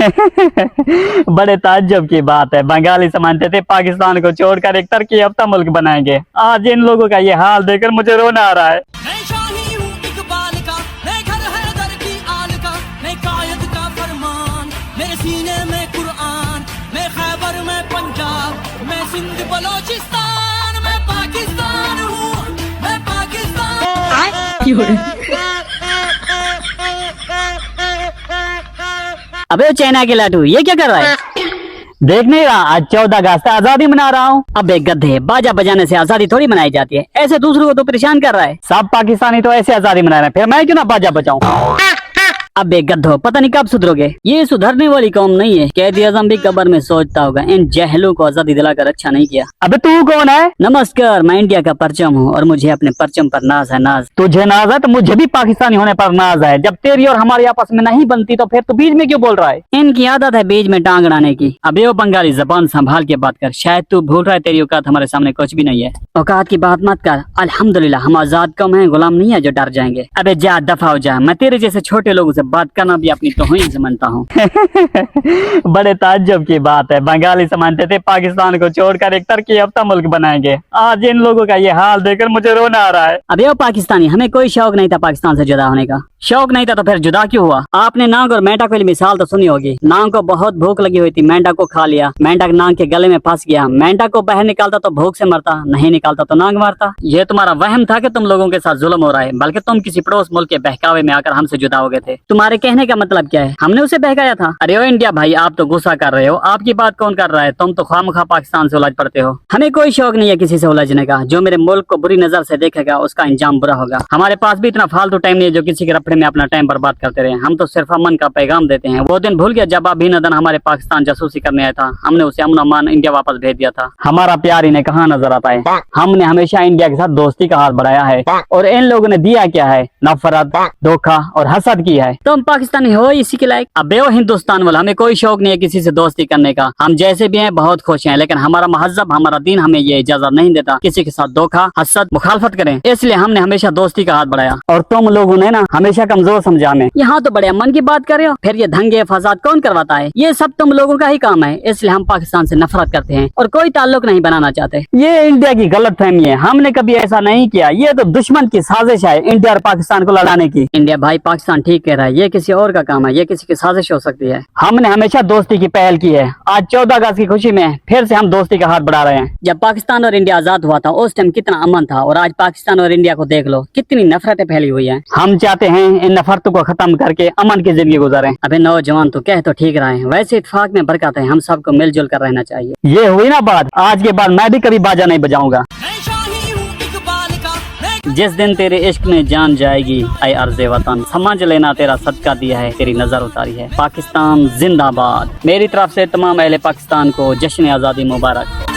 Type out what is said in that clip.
बड़े ताज्जुब की बात है, बंगाली समझते थे पाकिस्तान को छोड़कर एक तरक्की याफ्ता मुल्क बनाएंगे। आज इन लोगों का ये हाल देखकर मुझे रोना आ रहा है। मैं शाही हूँ इकबाल का, मैं घर हैदर की आल का, मैं कायद का फरमान, मेरे सीने में कुरान, मैं खैबर में पंजाब, मैं सिंध बलोचिस्तान, मैं पाकिस्तान हूँ, मैं पाकिस्तान। अबे चाइना के लाटू, ये क्या कर रहा है? देख नहीं रहा, आज 14 अगस्त आजादी मना रहा हूँ। अबे गधे, बाजा बजाने से आजादी थोड़ी मनाई जाती है, ऐसे दूसरों को तो परेशान कर रहा है। सब पाकिस्तानी तो ऐसे आजादी मना रहे हैं, फिर मैं क्यों ना बाजा बजाऊं? अबे गधो, पता नहीं कब सुधरोगे। ये सुधरने वाली कौम नहीं है। कैदी आजम भी कब्र में सोचता होगा, इन जहलों को आजादी दिलाकर अच्छा नहीं किया। अबे तू कौन है? नमस्कार, मैं इंडिया का परचम हूँ और मुझे अपने परचम पर नाज है। नाज तुझे नाज है तो मुझे भी पाकिस्तानी होने पर नाज है। जब तेरी और हमारी आपस में नहीं बनती तो फिर तू बीच में क्यों बोल रहा है? इनकी आदत है बीच में टांग अड़ाने की। अबे वो बंगाली, जबान संभाल के बात कर, शायद तू भूल रहा है तेरी औकात हमारे सामने कुछ भी नहीं है। औकात की बात मत कर, अल्हम्दुलिल्लाह हम आजाद कौम हैं, गुलाम नहीं है जो डर जाएंगे। अबे जा, दफा हो जा, मैं तेरे जैसे छोटे लोगों से बात करना भी अपनी तौहीन समझता हूँ। बड़े ताज्जुब की बात है, बंगाली समझते थे पाकिस्तान को छोड़कर एक तरक्की याफ्ता मुल्क बनाएंगे। आज इन लोगों का ये हाल देखकर मुझे रोना आ रहा है। अबे वो पाकिस्तानी, हमें कोई शौक नहीं था पाकिस्तान से जुदा होने का। शौक नहीं था तो फिर जुदा क्यों हुआ? आपने नाग और मेंढक वाली मिसाल तो सुनी होगी। नाग को बहुत भूख लगी हुई थी, मेंढक को खा लिया, मेंढक नाग के गले में फंस गया। मेंढक को बाहर निकालता तो भूख से मरता, नहीं निकालता तो नाग मारता। ये तुम्हारा वहम था कि तुम लोगों के साथ जुल्म हो रहा है, बल्कि तुम किसी पड़ोस मुल्क के बहकावे में आकर हमसे जुदा हो गए थे। तुम्हारे कहने का मतलब क्या है? हमने उसे बहकाया था? अरे ओ इंडिया भाई, आप तो गुस्सा कर रहे हो। आपकी बात कौन कर रहा है? तुम तो खामखा पाकिस्तान से उलझ पड़ते हो। हमें कोई शौक नहीं है किसी से उलझने का। जो मेरे मुल्क को बुरी नजर से देखेगा उसका अंजाम बुरा होगा। हमारे पास भी इतना फालतू टाइम नहीं है जो किसी के रफड़े में अपना टाइम बर्बाद करते रहे। हम तो सिर्फ अमन का पैगाम देते हैं। वो दिन भूल गया जब अभिनंदन हमारे पाकिस्तान जासूसी करने आया था, हमने उसे अमन अमान इंडिया वापस भेज दिया था। हमारा प्यार इन्हें कहाँ नजर आता है? हमने हमेशा इंडिया के साथ दोस्ती का हाथ बढ़ाया है, और इन लोगों ने दिया क्या है? नफरत, धोखा और हसद की है। तुम पाकिस्तानी हो इसी के लायक? अबे वो हिंदुस्तान वाला, हमें कोई शौक नहीं है किसी से दोस्ती करने का। हम जैसे भी हैं बहुत खुश हैं, लेकिन हमारा महजब, हमारा दीन हमें ये इजाजत नहीं देता किसी के साथ धोखा, हसद, मुखालफत करें। इसलिए हमने हमेशा दोस्ती का हाथ बढ़ाया। और तुम लोगों ने ना हमेशा कमजोर समझा हमें। यहाँ तो बड़े अमन की बात कर रहे हो, फिर ये दंगे फसाद कौन करवाता है? ये सब तुम लोगों का ही काम है। इसलिए हम पाकिस्तान से नफरत करते हैं और कोई ताल्लुक नहीं बनाना चाहते। ये इंडिया की गलत फहमी है, हमने कभी ऐसा नहीं किया। ये तो दुश्मन की साजिश है इंडिया और पाकिस्तान को लड़ाने की। इंडिया भाई, पाकिस्तान ठीक कह रहा है, ये किसी और का काम है, ये किसी की साजिश हो सकती है। हमने हमेशा दोस्ती की पहल की है। आज 14 अगस्त की खुशी में फिर से हम दोस्ती का हाथ बढ़ा रहे हैं। जब पाकिस्तान और इंडिया आजाद हुआ था उस टाइम कितना अमन था, और आज पाकिस्तान और इंडिया को देख लो, कितनी नफरतें फैली हुई हैं। हम चाहते हैं इन नफरतों को खत्म करके अमन की जिंदगी गुजारें। अबे नौजवान, तो कह तो ठीक रहा है, वैसे इत्तेफाक में बरकत है, हम सबको मिलजुल कर रहना चाहिए। ये हुई ना बात, आज के बाद मैं भी कभी बाजा नहीं बजाऊंगा। मैं शाही हूँ इकबाल का, मैं जिस दिन तेरे इश्क में जान जाएगी ऐ अर्ज़े वतन, समझ लेना तेरा सदका दिया है, तेरी नजर उतारी है। पाकिस्तान जिंदाबाद। मेरी तरफ से तमाम अहले पाकिस्तान को जश्न आज़ादी मुबारक।